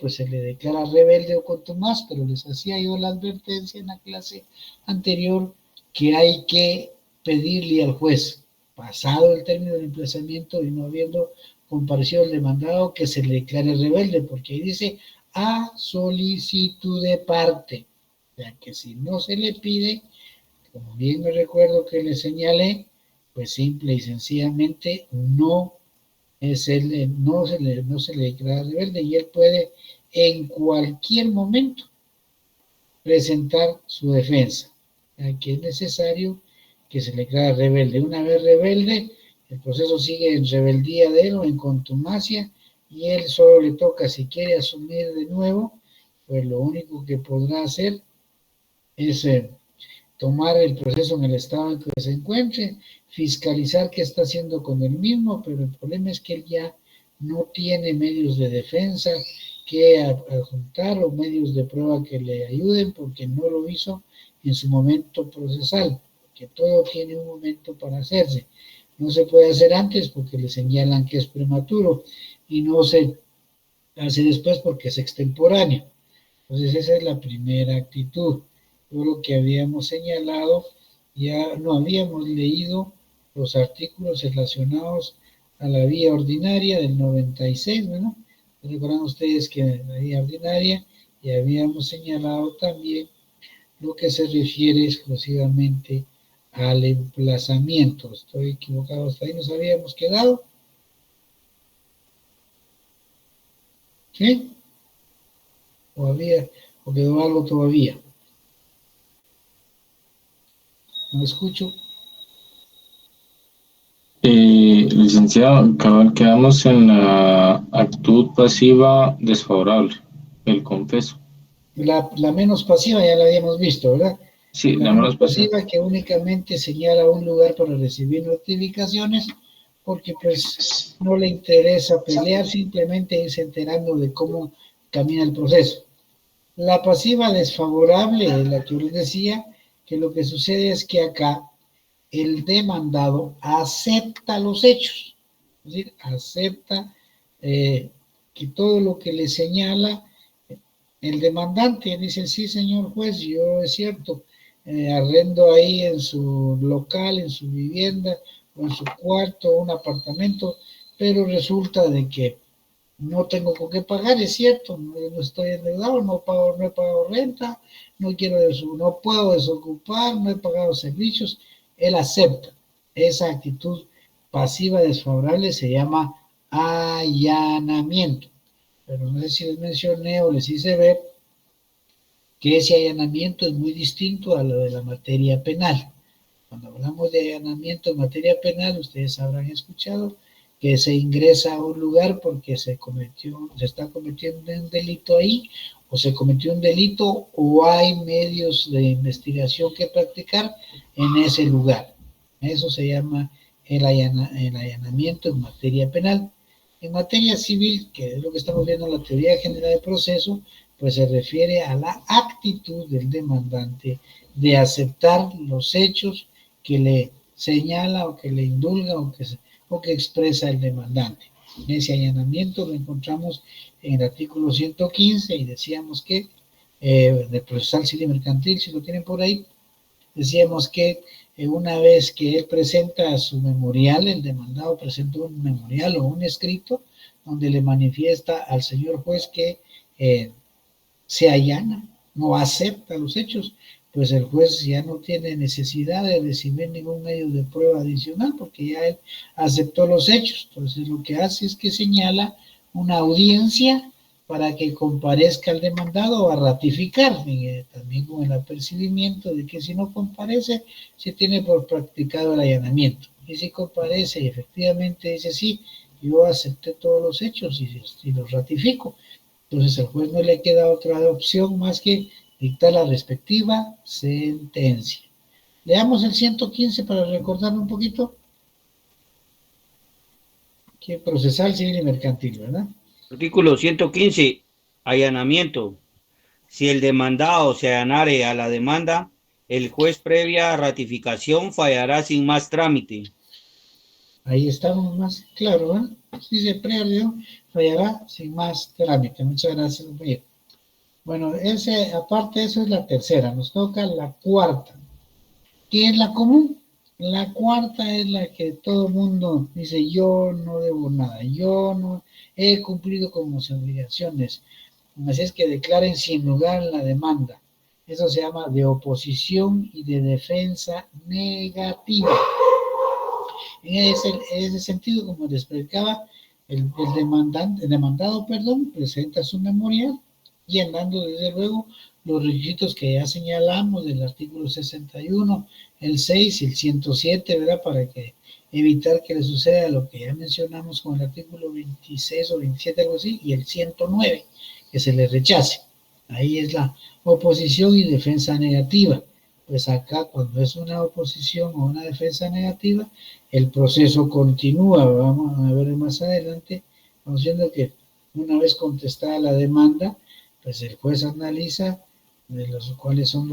pues se le declara rebelde o contumaz, pero les hacía yo la advertencia en la clase anterior que hay que pedirle al juez, pasado el término del emplazamiento y no habiendo comparecido el demandado, que se le declare rebelde, porque ahí dice a solicitud de parte, o sea que si no se le pide, como bien me recuerdo que le señalé, pues simple y sencillamente no no se le declara rebelde y él puede en cualquier momento presentar su defensa. Aquí es necesario que se le declare rebelde. Una vez rebelde, el proceso sigue en rebeldía de él o en contumacia y él solo le toca, si quiere asumir de nuevo, pues lo único que podrá hacer es tomar el proceso en el estado en que se encuentre, fiscalizar qué está haciendo con el mismo, pero el problema es que él ya no tiene medios de defensa que adjuntar o medios de prueba que le ayuden porque no lo hizo en su momento procesal, que todo tiene un momento para hacerse. No se puede hacer antes porque le señalan que es prematuro y no se hace después porque es extemporáneo. Entonces esa es la primera actitud. Todo lo que habíamos señalado, ya no habíamos leído los artículos relacionados a la vía ordinaria del 96, ¿no? Recuerdan ustedes que en la vía ordinaria y habíamos señalado también lo que se refiere exclusivamente al emplazamiento. Estoy equivocado, hasta ahí nos habíamos quedado. ¿Sí? ¿O quedó algo todavía? No escucho. Licenciado, quedamos en la actitud pasiva desfavorable, el confeso. La menos pasiva ya la habíamos visto, ¿verdad? Sí, La la menos menos pasiva. pasiva que únicamente señala un lugar para recibir notificaciones porque pues no le interesa pelear, simplemente irse enterando de cómo camina el proceso. La pasiva desfavorable es la que yo les decía, que lo que sucede es que acá el demandado acepta los hechos, es decir, acepta que todo lo que le señala el demandante, dice, sí, señor juez, yo es cierto, arrendo ahí en su local, en su vivienda, o en su cuarto, un apartamento, pero resulta de que no tengo con qué pagar, es cierto, no estoy endeudado, no he pagado renta, no puedo desocupar, no he pagado servicios, él acepta. Esa actitud pasiva desfavorable se llama allanamiento. Pero no sé si les mencioné o les hice ver que ese allanamiento es muy distinto a lo de la materia penal. Cuando hablamos de allanamiento en materia penal, ustedes habrán escuchado que se ingresa a un lugar porque se está cometiendo un delito ahí, o se cometió un delito, o hay medios de investigación que practicar en ese lugar. Eso se llama el allanamiento en materia penal. En materia civil, que es lo que estamos viendo en la teoría general del proceso, pues se refiere a la actitud del demandante de aceptar los hechos que le señala o que le indulga o que expresa el demandante. Ese allanamiento lo encontramos en el artículo 115 y decíamos que del procesal civil y mercantil, si lo tienen por ahí, decíamos que una vez que él presenta su memorial, el demandado presentó un memorial o un escrito donde le manifiesta al señor juez que se allana, no acepta los hechos, pues el juez ya no tiene necesidad de recibir ningún medio de prueba adicional porque ya él aceptó los hechos. Entonces lo que hace es que señala una audiencia para que comparezca el demandado a ratificar, también con el apercibimiento de que si no comparece, se tiene por practicado el allanamiento. Y si comparece y efectivamente dice sí, yo acepté todos los hechos y los ratifico, entonces al juez no le queda otra opción más que dictar la respectiva sentencia. Leamos el 115 para recordar un poquito. Que procesal, civil y mercantil, ¿verdad? Artículo 115. Allanamiento. Si el demandado se allanare a la demanda, el juez previa ratificación fallará sin más trámite. Ahí estamos más claro, ¿eh? Si se preavió, fallará sin más trámite. Muchas gracias, compañero. Bueno, aparte de eso es la tercera, nos toca la cuarta. ¿Qué es la común? La cuarta es la que todo el mundo dice, yo no debo nada, yo no he cumplido con mis obligaciones. Así es que declaren sin lugar la demanda. Eso se llama de oposición y de defensa negativa. En ese sentido, como les explicaba, el demandado, presenta su memorial, llenando desde luego los requisitos que ya señalamos del artículo 61, el 6 y el 107, ¿verdad? Para que evitar que le suceda lo que ya mencionamos con el artículo 26 o 27, algo así, y el 109, que se le rechace. Ahí es la oposición y defensa negativa. Pues acá, cuando es una oposición o una defensa negativa, el proceso continúa. Vamos a ver más adelante, vamos viendo que una vez contestada la demanda, pues el juez analiza cuáles son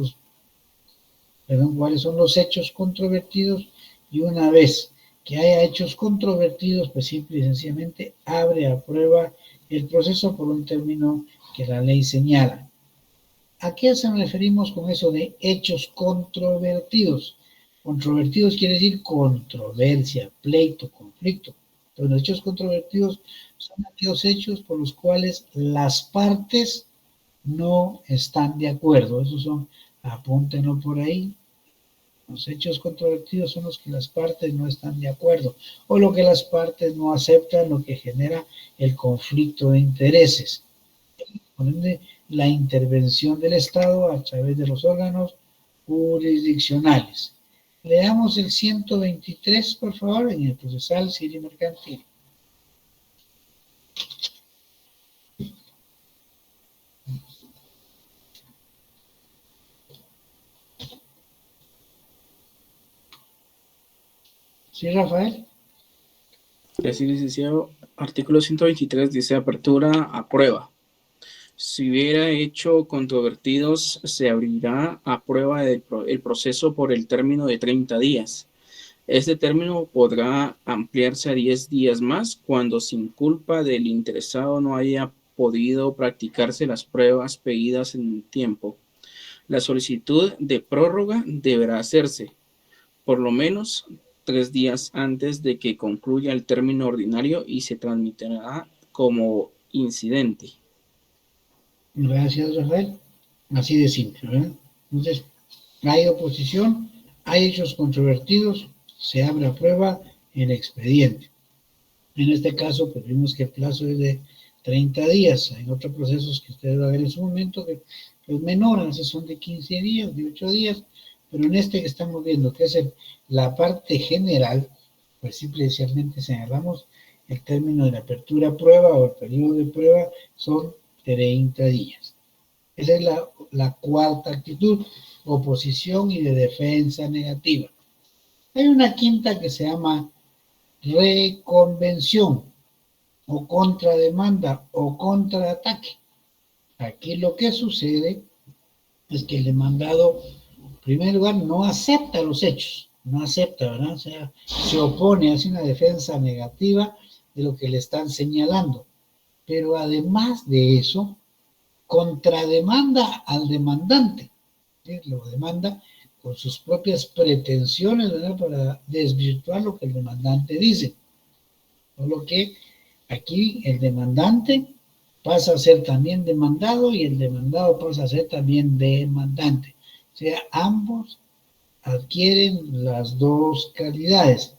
los hechos controvertidos, y una vez que haya hechos controvertidos, pues simple y sencillamente abre a prueba el proceso por un término que la ley señala. ¿A qué nos referimos con eso de hechos controvertidos? Controvertidos quiere decir controversia, pleito, conflicto. Entonces, los hechos controvertidos son aquellos hechos por los cuales las partes no están de acuerdo. Esos son, apúntenlo por ahí. Los hechos controvertidos son los que las partes no están de acuerdo, o lo que las partes no aceptan, lo que genera el conflicto de intereses. Por ende, la intervención del Estado a través de los órganos jurisdiccionales. Leamos el 123, por favor, en el procesal civil y mercantil. ¿Sí, Rafael? Sí, licenciado. Artículo 123 dice apertura a prueba. Si hubiera hecho controvertidos, se abrirá a prueba el proceso por el término de 30 días. Este término podrá ampliarse a 10 días más cuando sin culpa del interesado no haya podido practicarse las pruebas pedidas en tiempo. La solicitud de prórroga deberá hacerse, por lo menos 3 días antes de que concluya el término ordinario y se transmitirá como incidente. Gracias, Rafael. Así de simple, ¿verdad? Entonces, hay oposición, hay hechos controvertidos, se abre a prueba el expediente. En este caso, pues vimos que el plazo es de 30 días. Hay otros procesos que ustedes van a ver en su momento que es menor, a veces son de 15 días, de 8 días, pero en este que estamos viendo, que es la parte general, pues simplemente señalamos el término de la apertura a prueba o el periodo de prueba son 30 días. Esa es la cuarta actitud, oposición y de defensa negativa. Hay una quinta que se llama reconvención o contrademanda o contraataque. Aquí lo que sucede es que el demandado, en primer lugar, no acepta los hechos, no acepta, ¿verdad? O sea, se opone, hace una defensa negativa de lo que le están señalando. Pero además de eso, contrademanda al demandante, ¿sí? Lo demanda con sus propias pretensiones, ¿verdad? Para desvirtuar lo que el demandante dice. Por lo que aquí el demandante pasa a ser también demandado y el demandado pasa a ser también demandante. O sea, ambos adquieren las dos calidades.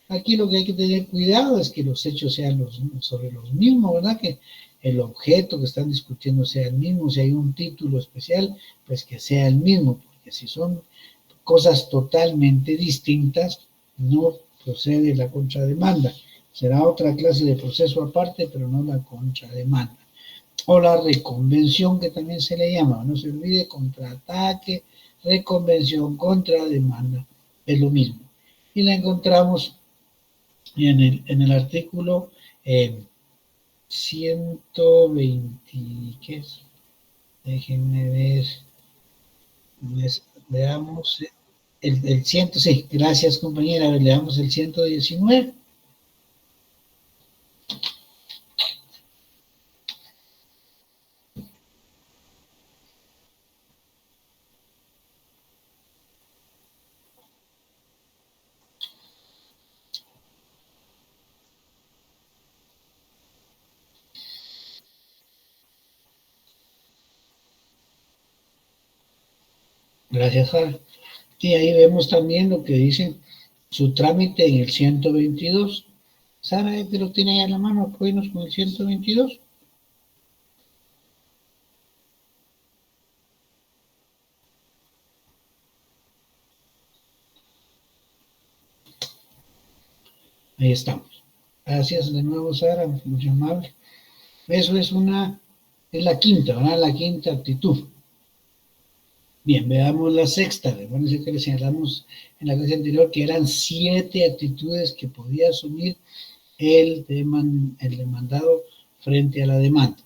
Aquí lo que hay que tener cuidado es que los hechos sean sobre los mismos, ¿verdad? Que el objeto que están discutiendo sea el mismo. Si hay un título especial, pues que sea el mismo, porque si son cosas totalmente distintas, no procede la contrademanda. Será otra clase de proceso aparte, pero no la contrademanda. O la reconvención, que también se le llama, no se olvide, contraataque, reconvención, contrademanda, es lo mismo. Y la encontramos en el artículo 120, ¿qué es? Déjenme ver, veamos, el 100, sí, gracias compañera, leamos el 119. Gracias, Sara. Y ahí vemos también lo que dice su trámite en el 122. Sara, ¿te lo tiene ahí a la mano? Apóyenos con el 122. Ahí estamos. Gracias de nuevo, Sara, muy amable. Eso es la quinta, ¿verdad? La quinta actitud. Bien, veamos la sexta. Recuerden que le señalamos en la clase anterior que eran 7 actitudes que podía asumir el demandado frente a la demanda.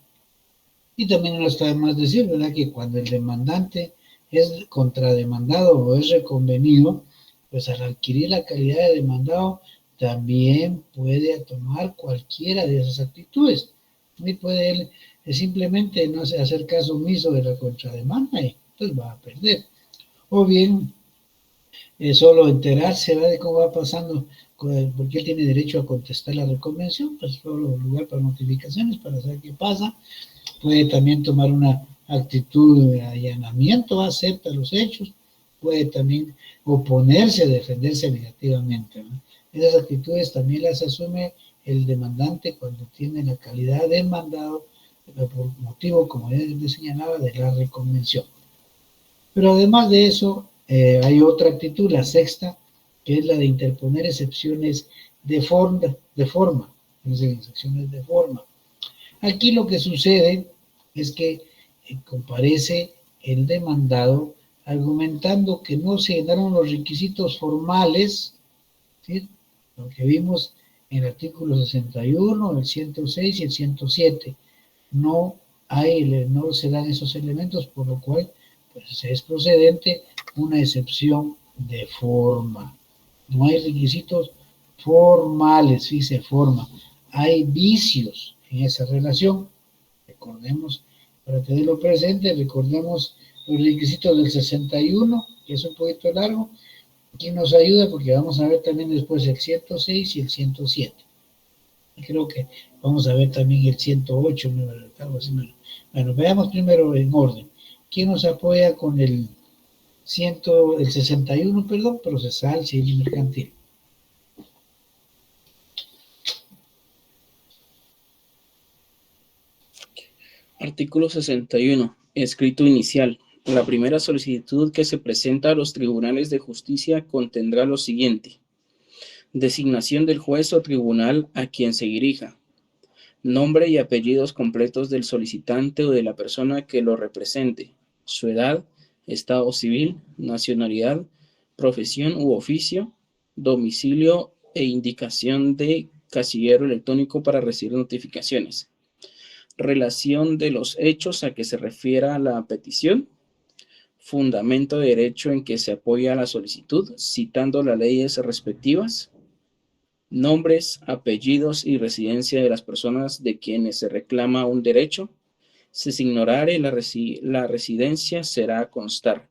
Y también no está de más decir, ¿verdad?, que cuando el demandante es contrademandado o es reconvenido, pues al adquirir la calidad de demandado, también puede tomar cualquiera de esas actitudes. Y puede él simplemente no hacer caso omiso de la contrademanda y pues va a perder. O bien solo enterarse, ¿verdad?, de cómo va pasando, porque él tiene derecho a contestar la reconvención, pues solo lugar para notificaciones, para saber qué pasa. Puede también tomar una actitud de allanamiento, acepta los hechos, puede también oponerse, defenderse negativamente, ¿no? Esas actitudes también las asume el demandante cuando tiene la calidad de demandado por motivo, como ya les señalaba, de la reconvención. Pero además de eso, hay otra actitud, la sexta, que es la de interponer excepciones de forma, excepciones de forma. Aquí lo que sucede es que comparece el demandado argumentando que no se llenaron los requisitos formales, ¿sí?, lo que vimos en el artículo 61, el 106 y el 107. No se dan esos elementos, por lo cual pues, es procedente una excepción de forma. No hay requisitos formales, dice forma. Hay vicios en esa relación. Recordemos, para tenerlo presente, recordemos los requisitos del 61, que es un poquito largo. Aquí nos ayuda porque vamos a ver también después el 106 y el 107. Creo que vamos a ver también el 108, algo así. Bueno, veamos primero en orden. ¿Quién nos apoya con el 61, perdón, procesal, civil y mercantil? Artículo 61. Escrito inicial. La primera solicitud que se presenta a los tribunales de justicia contendrá lo siguiente: designación del juez o tribunal a quien se dirija, nombre y apellidos completos del solicitante o de la persona que lo represente, su edad, estado civil, nacionalidad, profesión u oficio, domicilio e indicación de casillero electrónico para recibir notificaciones, relación de los hechos a que se refiera la petición, fundamento de derecho en que se apoya la solicitud, citando las leyes respectivas, nombres, apellidos y residencia de las personas de quienes se reclama un derecho. Si se ignorare la residencia, será a constar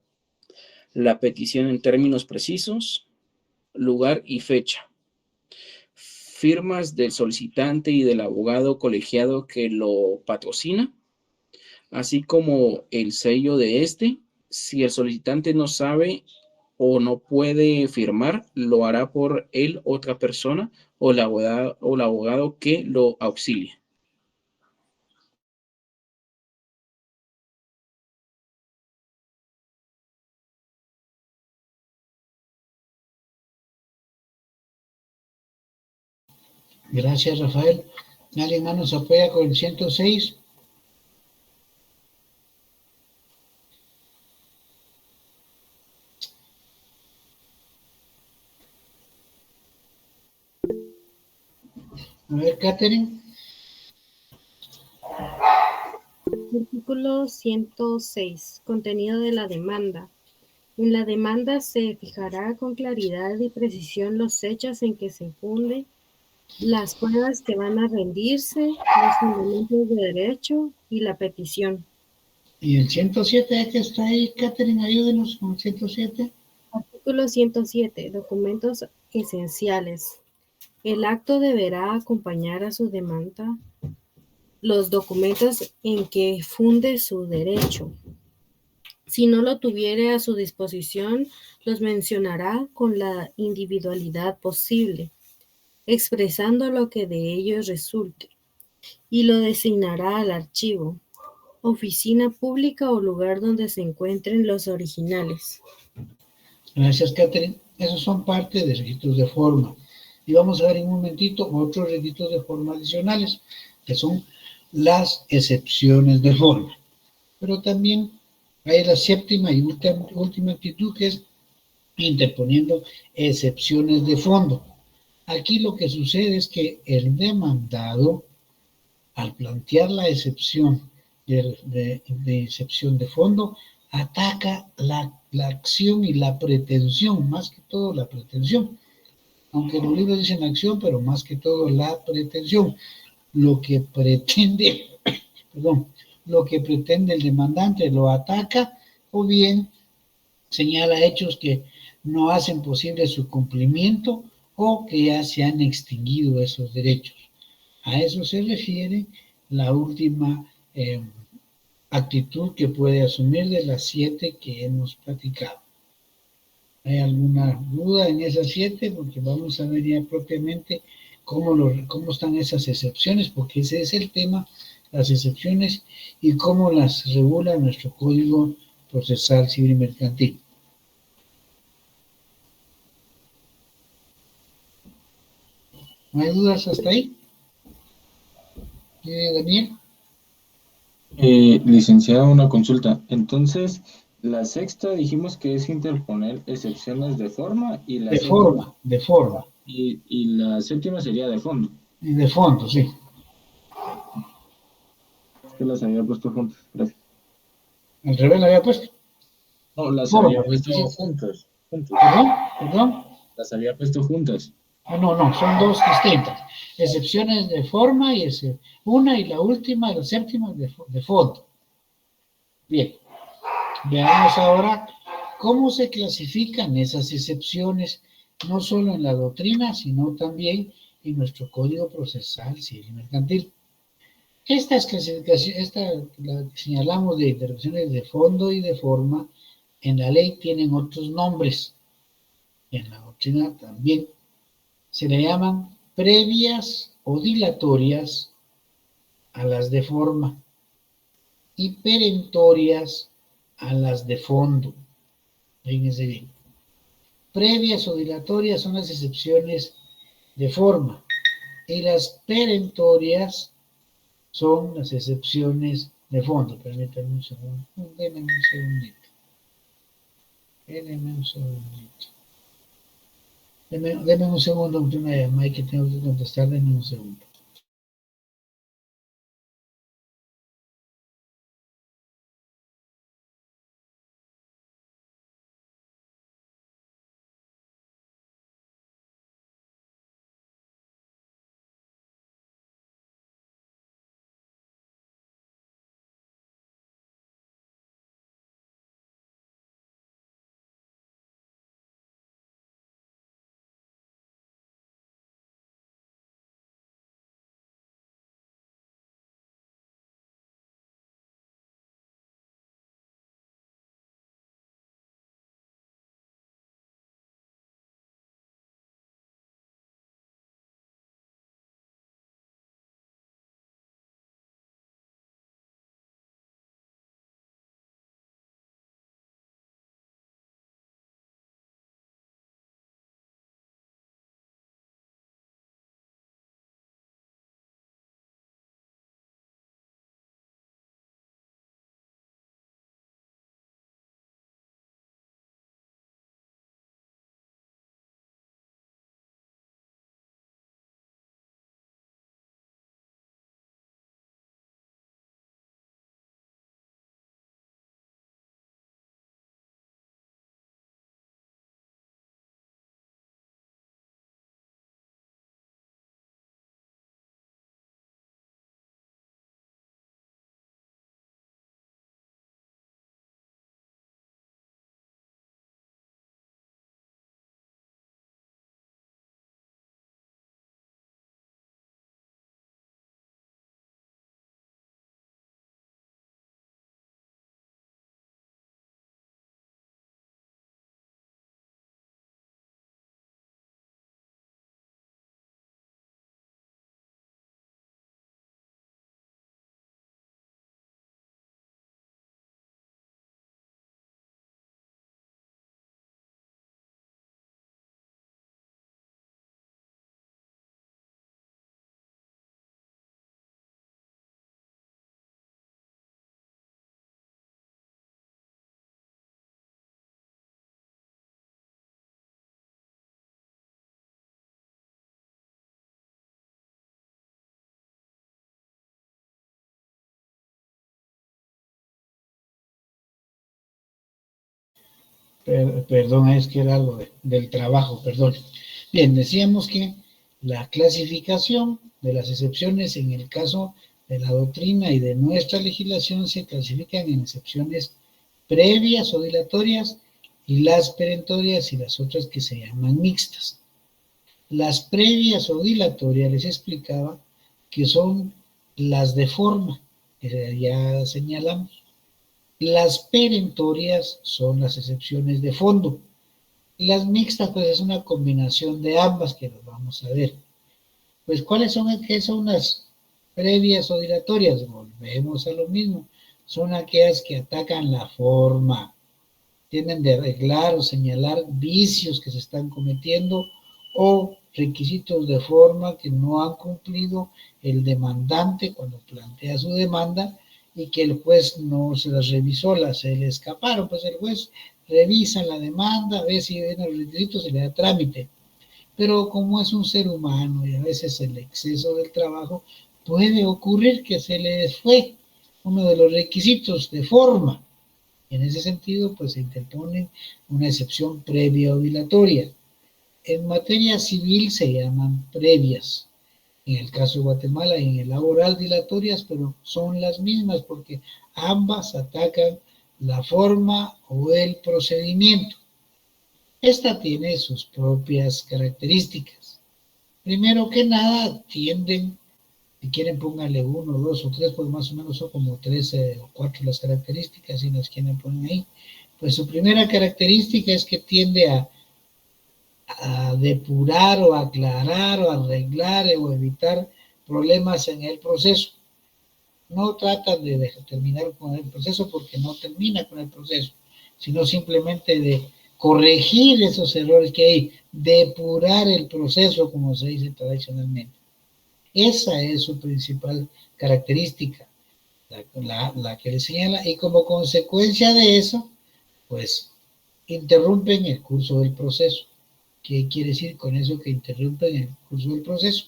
la petición en términos precisos, lugar y fecha, firmas del solicitante y del abogado colegiado que lo patrocina, así como el sello de este. Si el solicitante no sabe o no puede firmar, lo hará por él otra persona o el abogado que lo auxilie. Gracias, Rafael. ¿Alguien más nos apoya con el 106? A ver, Catherine. Artículo 106. Contenido de la demanda. En la demanda se fijará con claridad y precisión los hechos en que se funden, las pruebas que van a rendirse, los fundamentos de derecho y la petición. ¿Y el 107 que está ahí, Catherine? Ayúdenos con el 107. Artículo 107. Documentos esenciales. El acto deberá acompañar a su demanda los documentos en que funde su derecho. Si no lo tuviere a su disposición, los mencionará con la individualidad posible, expresando lo que de ellos resulte, y lo designará al archivo, oficina pública o lugar donde se encuentren los originales. Gracias, Catherine. Esos son parte de registros de forma. Y vamos a ver en un momentito otros registros de forma adicionales, que son las excepciones de forma. Pero también hay la séptima y última actitud, que es interponiendo excepciones de fondo. Aquí lo que sucede es que el demandado, al plantear la excepción de excepción de fondo, ataca la acción y la pretensión, más que todo la pretensión. Aunque los libros dicen acción, pero más que todo la pretensión. Lo que pretende, perdón, lo que pretende el demandante lo ataca, o bien señala hechos que no hacen posible su cumplimiento o que ya se han extinguido esos derechos. A eso se refiere la última actitud que puede asumir de las 7 que hemos platicado. ¿Hay alguna duda en esas 7? Porque vamos a ver ya propiamente cómo están esas excepciones, porque ese es el tema, las excepciones y cómo las regula nuestro Código Procesal Civil y Mercantil. ¿No hay dudas hasta ahí? Daniel. Licenciado, una consulta. Entonces, la sexta dijimos que es interponer excepciones de forma y la séptima, De forma. y la séptima sería de fondo. Y de fondo, sí. Es que las había puesto juntas. Gracias. Al revés la había puesto. No, las Forma, había puesto sí. juntas. Perdón. Las había puesto juntas. No, son dos distintas. Excepciones de forma y una, y la última, la séptima de fondo. Bien, veamos ahora cómo se clasifican esas excepciones, no solo en la doctrina, sino también en nuestro Código Procesal Civil y Mercantil. Estas clasificaciones, la que señalamos de intervenciones de fondo y de forma, en la ley tienen otros nombres, en la doctrina también. Se le llaman previas o dilatorias a las de forma y perentorias a las de fondo. Fíjense bien. Previas o dilatorias son las excepciones de forma y las perentorias son las excepciones de fondo. Permítanme un segundo. Denme un segundito. Denme un segundo, una llamada que tengo que contestar. Denme un segundo. Perdón, es que era algo del trabajo, perdón. Bien, decíamos que la clasificación de las excepciones en el caso de la doctrina y de nuestra legislación se clasifican en excepciones previas o dilatorias y las perentorias y las otras que se llaman mixtas. Las previas o dilatorias les explicaba que son las de forma, que ya señalamos. Las perentorias son las excepciones de fondo. Las mixtas, pues es una combinación de ambas que las vamos a ver. Pues, ¿cuáles son? ¿Qué son las previas o dilatorias? Volvemos a lo mismo. Son aquellas que atacan la forma, tienen de arreglar o señalar vicios que se están cometiendo o requisitos de forma que no han cumplido el demandante cuando plantea su demanda y que el juez no se las revisó, se le escaparon, pues el juez revisa la demanda, ve si vienen los requisitos y le da trámite. Pero como es un ser humano y a veces el exceso del trabajo, puede ocurrir que se les fue uno de los requisitos de forma. En ese sentido, pues se interpone una excepción previa o dilatoria. En materia civil se llaman previas. En el caso de Guatemala y en el laboral dilatorias, pero son las mismas porque ambas atacan la forma o el procedimiento. Esta tiene sus propias características. Primero que nada, tienden, si quieren pónganle 1, 2 o 3, pues más o menos son como 13 o 4 las características, si las quieren poner ahí. Pues su primera característica es que tiende a depurar o aclarar o arreglar o evitar problemas en el proceso. No tratan de terminar con el proceso porque no termina con el proceso, sino simplemente de corregir esos errores que hay, depurar el proceso, como se dice tradicionalmente. Esa es su principal característica, la que le señala, y como consecuencia de eso, pues interrumpen el curso del proceso. ¿Qué quiere decir con eso que interrumpen el curso del proceso?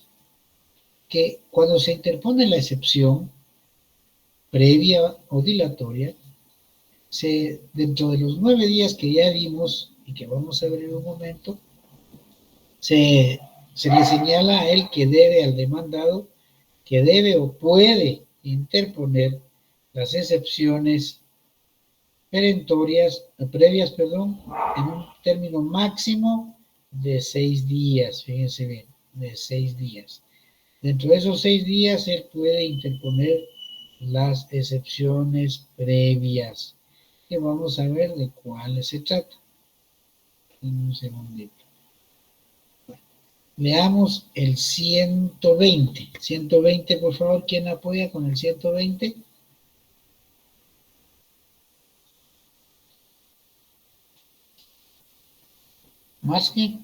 Que cuando se interpone la excepción previa o dilatoria, dentro de los 9 días que ya vimos y que vamos a ver en un momento, se le señala a él que debe, al demandado, que debe o puede interponer las excepciones previas, en un término máximo de 6 días, fíjense bien, de 6 días. Dentro de esos 6 días, él puede interponer las excepciones previas, que vamos a ver de cuáles se trata. En un segundito. Veamos el 120. 120, por favor, ¿quién apoya con el 120? ¿Más que?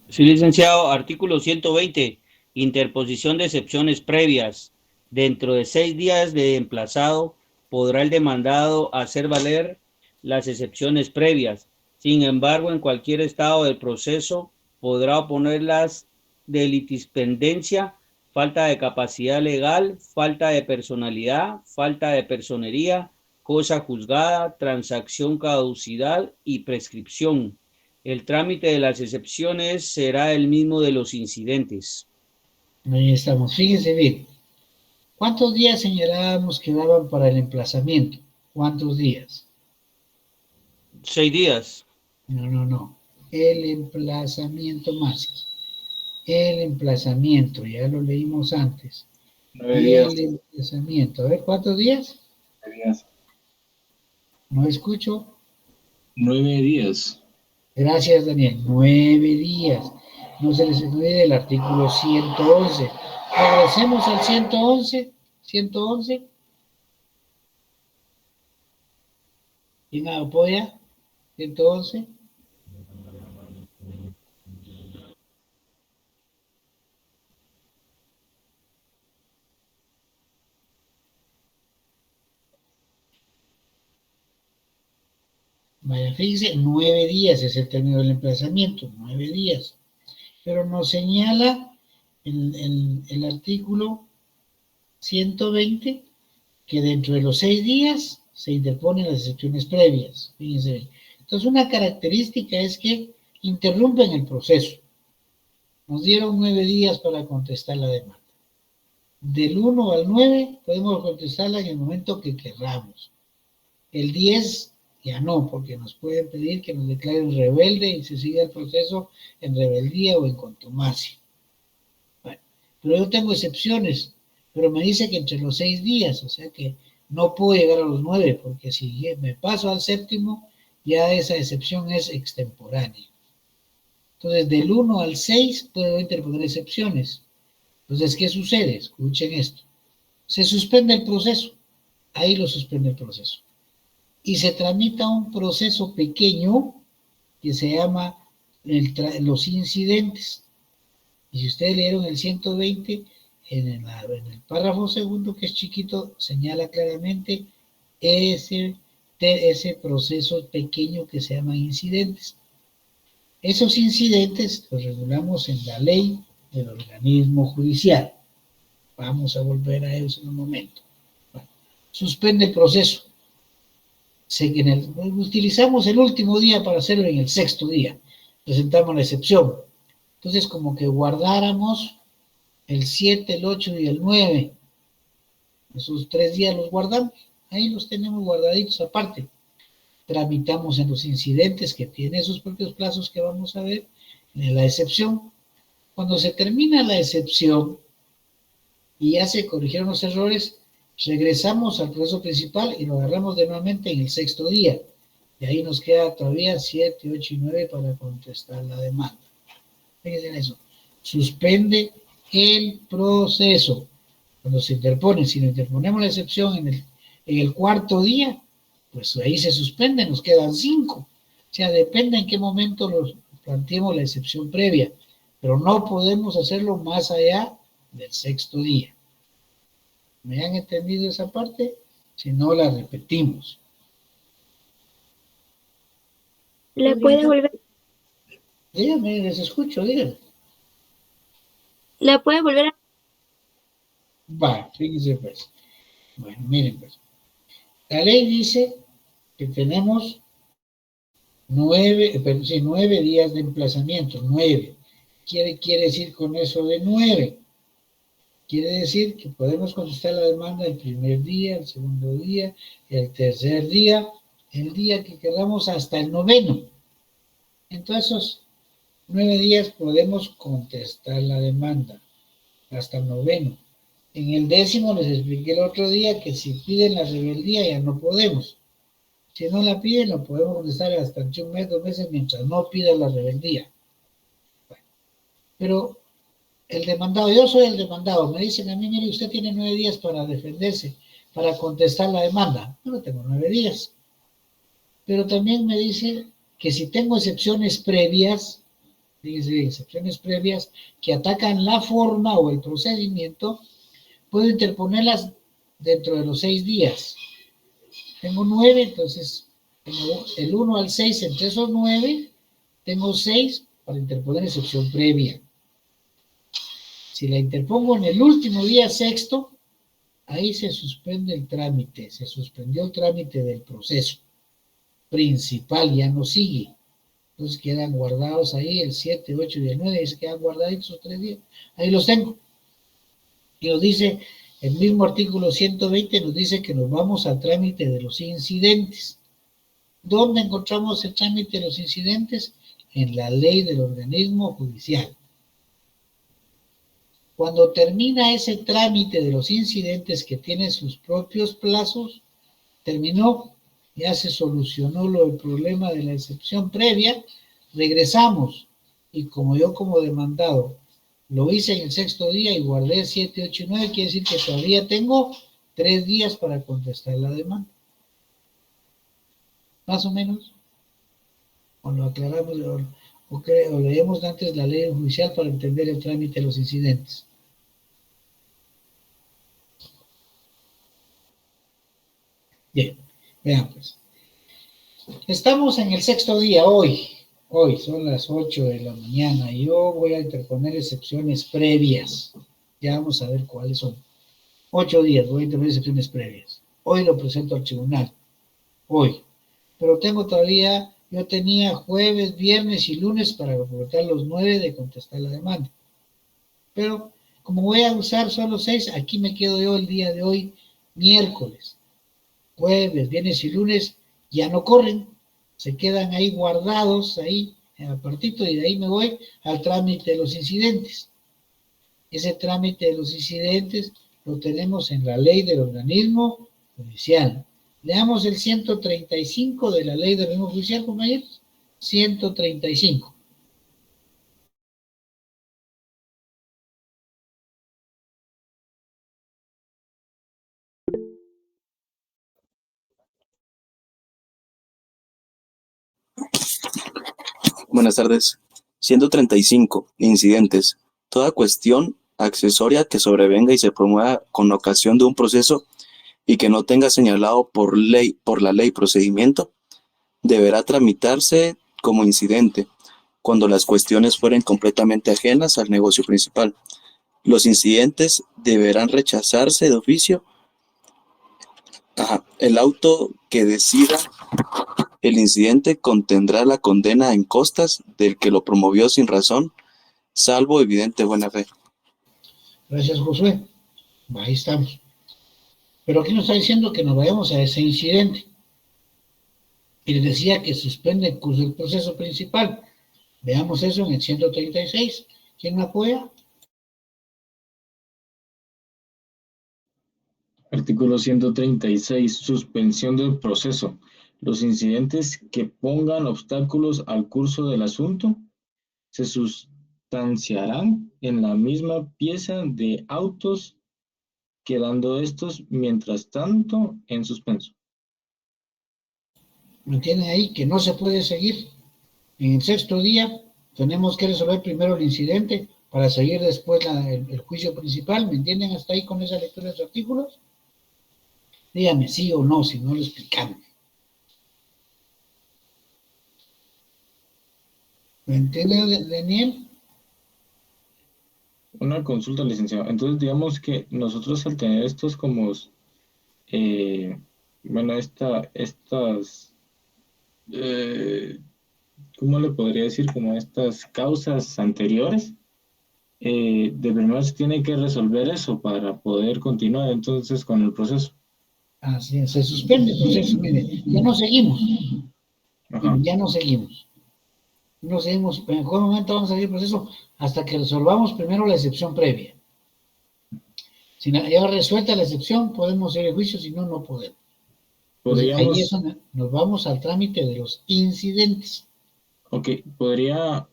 Sí, licenciado, artículo 120, interposición de excepciones previas. Dentro de 6 días de emplazado, podrá el demandado hacer valer las excepciones previas. Sin embargo, en cualquier estado del proceso, podrá oponerlas de litispendencia, falta de capacidad legal, falta de personalidad, falta de personería, cosa juzgada, transacción, caducidad y prescripción. El trámite de las excepciones será el mismo de los incidentes. Ahí estamos. Fíjense bien. ¿Cuántos días señalábamos que daban para el emplazamiento? ¿Cuántos días? 6 días. No. El emplazamiento más. El emplazamiento, ya lo leímos antes. 9 días. El emplazamiento. A ver, ¿cuántos días? 9 días. No escucho. 9 días. Gracias, Daniel. 9 días. No se les olvide el artículo 111. Regresemos al 111. 111. ¿Quién apoya? 111. Vaya, fíjense, 9 días es el término del emplazamiento, 9 días. Pero nos señala el artículo 120 que dentro de los 6 días se interponen las excepciones previas. Fíjense bien. Entonces, una característica es que interrumpen el proceso. Nos dieron 9 días para contestar la demanda. Del 1 al 9 podemos contestarla en el momento que queramos. El 10 ya no, porque nos pueden pedir que nos declaren rebelde y se siga el proceso en rebeldía o en contumacia. Bueno, pero yo tengo excepciones, pero me dice que entre los 6 días, o sea que no puedo llegar a los 9, porque si me paso al séptimo, ya esa excepción es extemporánea. Entonces, del 1 al 6 puedo interponer excepciones. Entonces, ¿qué sucede? Escuchen esto. Se suspende el proceso. Ahí lo suspende el proceso. Y se tramita un proceso pequeño que se llama los incidentes. Y si ustedes leyeron el 120, en el párrafo segundo, que es chiquito, señala claramente ese proceso pequeño que se llama incidentes. Esos incidentes los regulamos en la ley del organismo judicial. Vamos a volver a eso en un momento. Bueno, suspende el proceso. Utilizamos el último día para hacerlo en el 6º día. Presentamos la excepción. Entonces, como que guardáramos el 7, el 8 y el 9. Esos 3 días los guardamos. Ahí los tenemos guardaditos aparte. Tramitamos en los incidentes que tienen sus propios plazos que vamos a ver en la excepción. Cuando se termina la excepción y ya se corrigieron los errores, regresamos al proceso principal y lo agarramos de nuevamente en el 6º día. Y ahí nos queda todavía 7, 8 y 9 para contestar la demanda. Fíjense en eso. Suspende el proceso. Cuando se interpone, si no interponemos la excepción en el 4º día, pues ahí se suspende, nos quedan 5. O sea, depende en qué momento los planteemos la excepción previa, pero no podemos hacerlo más allá del 6º día. ¿Me han entendido esa parte? Si no, la repetimos. ¿Le puede volver? Dígame, les escucho, dígame. ¿Le puede volver a? Va, fíjense pues. Bueno, miren pues. La ley dice que tenemos 9 días de emplazamiento, 9. ¿Qué quiere decir con eso de 9? Quiere decir que podemos contestar la demanda el primer día, el segundo día, el tercer día, el día que queramos hasta el 9º. En todos esos 9 días podemos contestar la demanda hasta el 9º. En el 10º les expliqué el otro día que si piden la rebeldía ya no podemos. Si no la piden, lo podemos contestar hasta un mes, 2 meses, mientras no pidan la rebeldía. Bueno, pero el demandado, yo soy el demandado, me dicen a mí, mire, usted tiene 9 días para defenderse, para contestar la demanda. Yo no tengo 9 días. Pero también me dice que si tengo excepciones previas, fíjense, excepciones previas que atacan la forma o el procedimiento, puedo interponerlas dentro de los 6 días. Tengo 9, entonces tengo el 1 al 6, entre esos 9, tengo 6 para interponer excepción previa. Si la interpongo en el último día 6º, ahí se suspende el trámite, se suspendió el trámite del proceso principal, ya no sigue. Entonces quedan guardados ahí el 7, 8 y el 9, ahí se quedan guardaditos esos 3 días. Ahí los tengo. Y nos dice, el mismo artículo 120 nos dice que nos vamos al trámite de los incidentes. ¿Dónde encontramos el trámite de los incidentes? En la ley del organismo judicial. Cuando termina ese trámite de los incidentes que tiene sus propios plazos, terminó, ya se solucionó el problema de la excepción previa, regresamos. Y como yo como demandado lo hice en el 6º día y guardé 7, 8 y 9, quiere decir que todavía tengo 3 días para contestar la demanda. Más o menos. O lo aclaramos, o leemos antes la ley judicial para entender el trámite de los incidentes. Bien, vean pues. Estamos en el 6º día hoy. Hoy son las 8 de la mañana y yo voy a interponer excepciones previas. Ya vamos a ver cuáles son. 8 días voy a interponer excepciones previas. Hoy lo presento al tribunal. Hoy. Pero tengo todavía yo tenía jueves, viernes y lunes para completar los 9 de contestar la demanda. Pero como voy a usar solo 6, aquí me quedo yo el día de hoy, miércoles, jueves, viernes y lunes, ya no corren, se quedan ahí guardados, ahí en el apartito, y de ahí me voy al trámite de los incidentes. Ese trámite de los incidentes lo tenemos en la ley del organismo judicial. Leamos el 135 de la ley del organismo judicial, compañeros. 135. Buenas tardes. 135. Incidentes. Toda cuestión accesoria que sobrevenga y se promueva con ocasión de un proceso y que no tenga señalado por la ley procedimiento, deberá tramitarse como incidente cuando las cuestiones fueren completamente ajenas al negocio principal. Los incidentes deberán rechazarse de oficio. El auto que decida el incidente contendrá la condena en costas del que lo promovió sin razón, salvo evidente buena fe. Gracias, Josué. Ahí estamos. Pero aquí nos está diciendo que nos vayamos a ese incidente. Y les decía que suspende el curso del proceso principal. Veamos eso en el 136. ¿Quién me apoya? Artículo 136. Suspensión del proceso. Los incidentes que pongan obstáculos al curso del asunto se sustanciarán en la misma pieza de autos, quedando estos, mientras tanto, en suspenso. ¿Me entienden ahí? Que no se puede seguir. En el 6º día tenemos que resolver primero el incidente para seguir después el juicio principal. ¿Me entienden hasta ahí con esa lectura de los artículos? Dígame sí o no, si no lo explicamos. ¿Me entiende, Daniel? Una consulta, licenciado. Entonces, digamos que nosotros al tener estos como, bueno, estas, ¿cómo le podría decir? Como estas causas anteriores, de primero se tiene que resolver eso para poder continuar entonces con el proceso. Así es, se suspende el proceso. Mire, ya no seguimos. Ajá. Ya no seguimos. No seguimos. En algún momento vamos a seguir el proceso hasta que resolvamos primero la excepción previa. Si ya resuelta la excepción, podemos seguir el juicio, si no, no podemos. Entonces, ahí es donde nos vamos al trámite de los incidentes. Ok, podría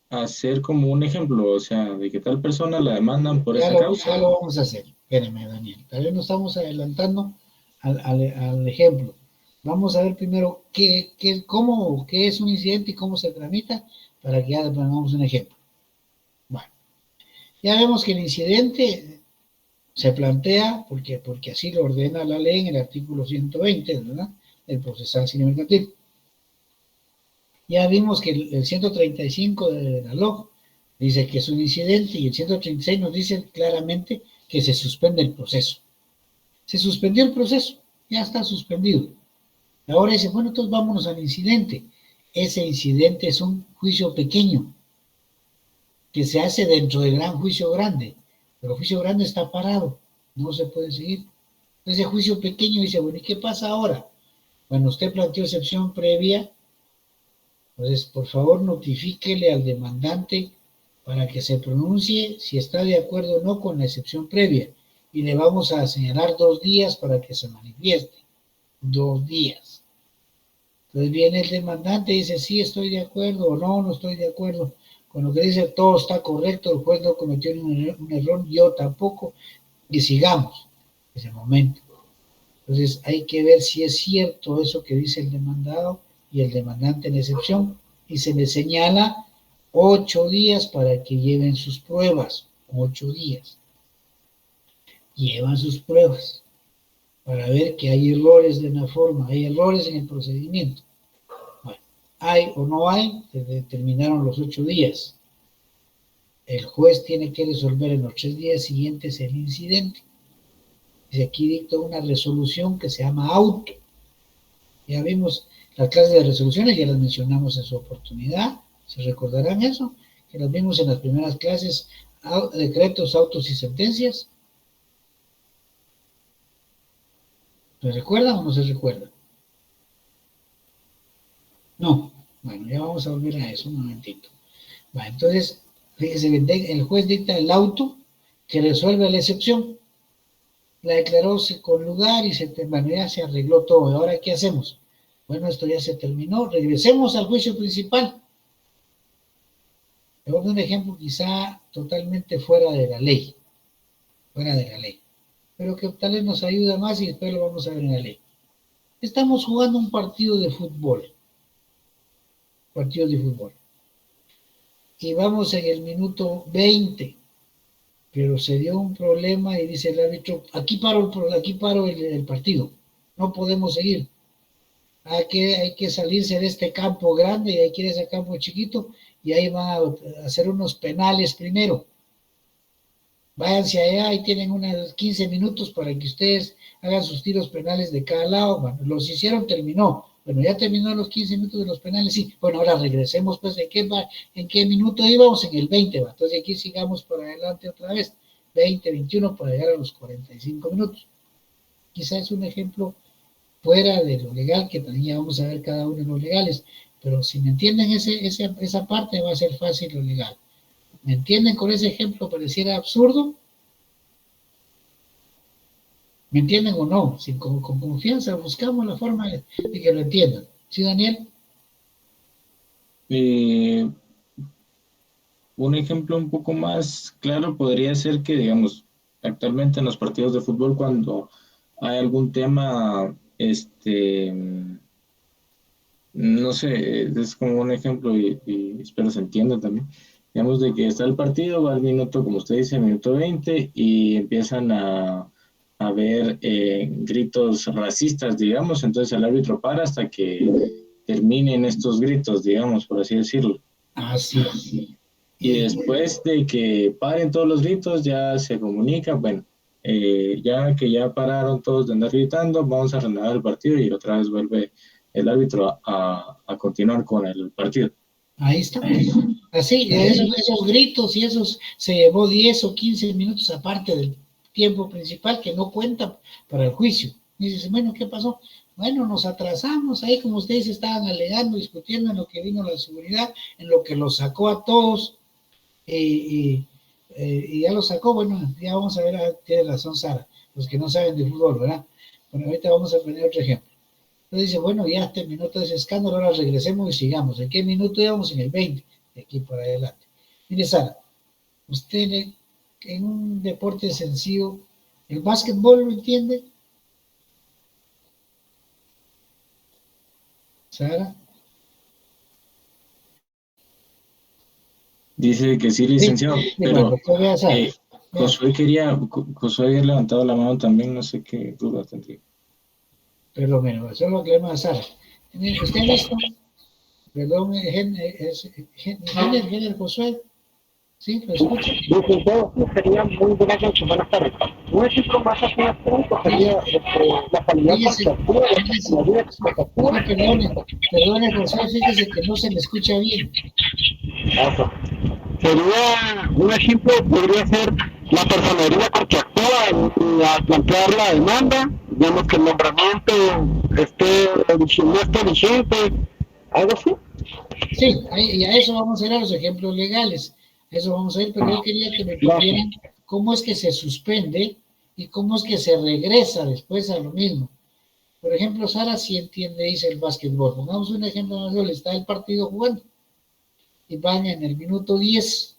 hacer como un ejemplo, o sea, de que tal persona la demandan por esa causa. Ya lo vamos a hacer. Espérame, Daniel. Tal vez nos estamos adelantando al ejemplo. Vamos a ver primero qué es un incidente y cómo se tramita para que ya pongamos un ejemplo. Bueno, ya vemos que el incidente se plantea porque así lo ordena la ley en el artículo 120, ¿verdad? El procesal civil mercantil. Ya vimos que el 135 de la LOG dice que es un incidente y el 136 nos dice claramente que se suspende el proceso. Se suspendió el proceso, ya está suspendido. Ahora dice, bueno, entonces vámonos al incidente. Ese incidente es un juicio pequeño que se hace dentro del gran juicio grande, pero el juicio grande está parado, no se puede seguir. Ese juicio pequeño dice, bueno, ¿y qué pasa ahora? Bueno, usted planteó excepción previa, entonces por favor notifíquele al demandante para que se pronuncie si está de acuerdo o no con la excepción previa, y le vamos a señalar 2 días para que se manifieste. 2 días. Entonces viene el demandante y dice, sí, estoy de acuerdo, o no estoy de acuerdo. Con lo que dice, todo está correcto, el juez no cometió un error, yo tampoco, y sigamos ese momento. Entonces hay que ver si es cierto eso que dice el demandado y el demandante en excepción, y se le señala 8 días para que lleven sus pruebas. 8 días. Llevan sus pruebas para ver que hay errores de la forma, hay errores en el procedimiento. Bueno, hay o no hay, se determinaron los 8 días. El juez tiene que resolver en los 3 días siguientes el incidente. Y aquí dicta una resolución que se llama auto. Ya vimos las clases de resoluciones, ya las mencionamos en su oportunidad, se recordarán eso, que las vimos en las primeras clases, decretos, autos y sentencias. ¿Se recuerdan o no se recuerdan? No. Bueno, ya vamos a volver a eso un momentito. Va, entonces, fíjese, el juez dicta el auto que resuelve la excepción. La declaró con lugar y bueno, ya se arregló todo. ¿Ahora qué hacemos? Bueno, esto ya se terminó. Regresemos al juicio principal. Le voy a dar un ejemplo quizá totalmente fuera de la ley. Fuera de la ley. Pero que tal vez nos ayuda más y después lo vamos a ver en la ley. Estamos jugando un partido de fútbol. Partido de fútbol. Y vamos en el minuto 20. Pero se dio un problema y dice el árbitro, aquí paro el partido. No podemos seguir. Hay que salirse de este campo grande y hay que ir a ese campo chiquito y ahí van a hacer unos penales primero. Váyanse allá y tienen unos 15 minutos para que ustedes hagan sus tiros penales de cada lado. Bueno, los hicieron, terminó. Bueno, ya terminó los 15 minutos de los penales, sí. Bueno, ahora regresemos, pues, ¿en qué minuto íbamos? En el 20, va. Entonces aquí sigamos por adelante otra vez. 20, 21 para llegar a los 45 minutos. Quizás es un ejemplo fuera de lo legal, que también ya vamos a ver cada uno de los legales, pero si me entienden esa parte va a ser fácil lo legal. ¿Me entienden con ese ejemplo? Pareciera absurdo. ¿Me entienden o no? Si con confianza buscamos la forma de que lo entiendan. ¿Sí, Daniel? Un ejemplo un poco más claro podría ser que, digamos, actualmente en los partidos de fútbol, cuando hay algún tema, no sé, es como un ejemplo y espero se entienda también. Digamos de que está el partido, va al minuto, como usted dice, minuto 20 y empiezan a ver gritos racistas, digamos, entonces el árbitro para hasta que terminen estos gritos, digamos, por así decirlo. Ah, sí. Y después de que paren todos los gritos, ya se comunica, bueno, ya que ya pararon todos de andar gritando, vamos a reanudar el partido y otra vez vuelve el árbitro a continuar con el partido. Ahí estamos. Así, esos gritos y esos se llevó 10 o 15 minutos aparte del tiempo principal que no cuentan para el juicio. Y dices, bueno, ¿qué pasó? Bueno, nos atrasamos ahí, como ustedes estaban alegando, discutiendo en lo que vino la seguridad, en lo que los sacó a todos, y ya los sacó. Bueno, ya vamos a ver, tiene razón Sara, los que no saben de fútbol, ¿verdad? Bueno, ahorita vamos a poner otro ejemplo. Entonces dice, bueno, ya terminó todo ese escándalo, ahora regresemos y sigamos. ¿En qué minuto íbamos? En el 20, de aquí para adelante. Mire, Sara, usted en un deporte sencillo, ¿el básquetbol lo entiende? Sara. Dice que sí, licenciado, Sí, pero bueno, pues vea, Sara. Josué había levantado la mano también, no sé qué duda tendría. Perdón, bueno, eso es lo que le a Sara. ¿Usted listo? Perdón, Géner Josué. ¿Sí? ¿Lo escucha? Licenciado, sería muy buenas noches, buenas tardes. Un ejemplo más aquí en punto sería la calidad cuantitativa y la vida explotativa. Perdone, Josué, fíjese que no se le escucha bien. Sería un ejemplo, podría ser la personería con que actúa al plantear la demanda, digamos que el nombramiento no esté vigente, algo así. Sí, y a eso vamos a ir a los ejemplos legales. Eso vamos a ir, pero yo quería que me pusieran cómo es que se suspende y cómo es que se regresa después a lo mismo. Por ejemplo, Sara sí entiende, dice el básquetbol. Pongamos un ejemplo más, está el partido jugando y van en el minuto 10,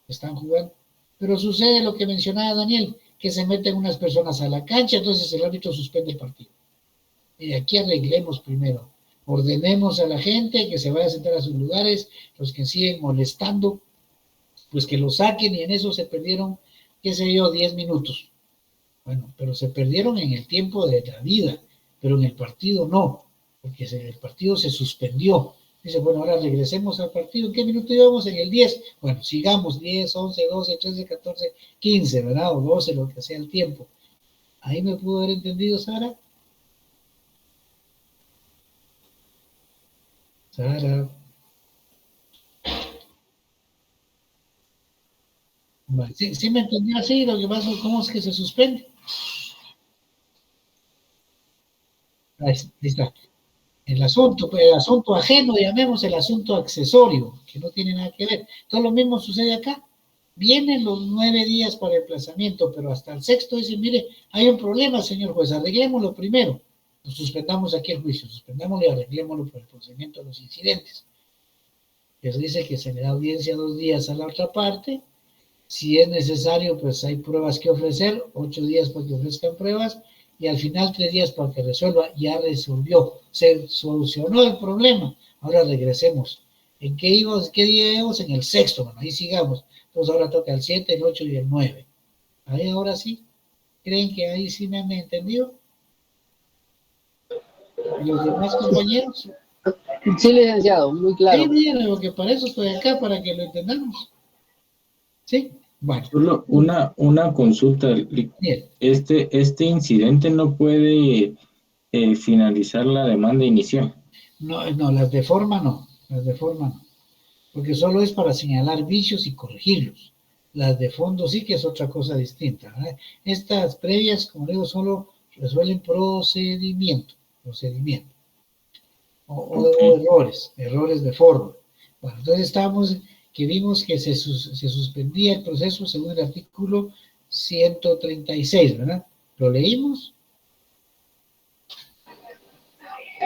están jugando. Pero sucede lo que mencionaba Daniel, que se meten unas personas a la cancha, entonces el árbitro suspende el partido. Y aquí arreglemos primero. Ordenemos a la gente que se vaya a sentar a sus lugares, los que siguen molestando, pues que lo saquen, y en eso se perdieron, qué sé yo, 10 minutos. Bueno, pero se perdieron en el tiempo de la vida, pero en el partido no, porque el partido se suspendió. Dice, bueno, ahora regresemos al partido. ¿En qué minuto íbamos? En el 10. Bueno, sigamos 10, 11, 12, 13, 14, 15, ¿verdad? O 12, lo que sea el tiempo. ¿Ahí me pudo haber entendido, Sara? Sara. Vale. ¿Sí me entendió así? Lo que pasa, ¿cómo es que se suspende? Ahí está. El asunto ajeno, llamemos el asunto accesorio, que no tiene nada que ver. Todo lo mismo sucede acá. Vienen los 9 días para el emplazamiento, pero hasta el sexto dice, mire, hay un problema, señor juez, arreglémoslo primero. Nos suspendamos aquí el juicio, suspendámoslo y arreglémoslo por el procedimiento de los incidentes. Les dice que se le da audiencia 2 días a la otra parte. Si es necesario, pues hay pruebas que ofrecer, 8 días para que ofrezcan pruebas, y al final 3 días para que resuelva. Ya resolvió, se solucionó el problema. Ahora regresemos. ¿En qué íbamos? ¿Qué día íbamos? En el sexto, bueno, ahí sigamos. Entonces ahora toca el 7, el 8 y el 9. Ahí ahora sí. ¿Creen que ahí sí me han entendido? ¿Y los demás compañeros? Sí, licenciado, muy claro. Sí, miren, porque para eso estoy acá, para que lo entendamos. ¿Sí? Bueno. Solo una consulta. Bien. Este incidente no puede finalizar la demanda inicial. No, las de forma no. Las de forma no. Porque solo es para señalar vicios y corregirlos. Las de fondo sí que es otra cosa distinta, ¿verdad? Estas previas, como digo, solo resuelven procedimiento. O errores de forma. Bueno, entonces estábamos que vimos que se suspendía el proceso según el artículo 136, ¿verdad? ¿Lo leímos?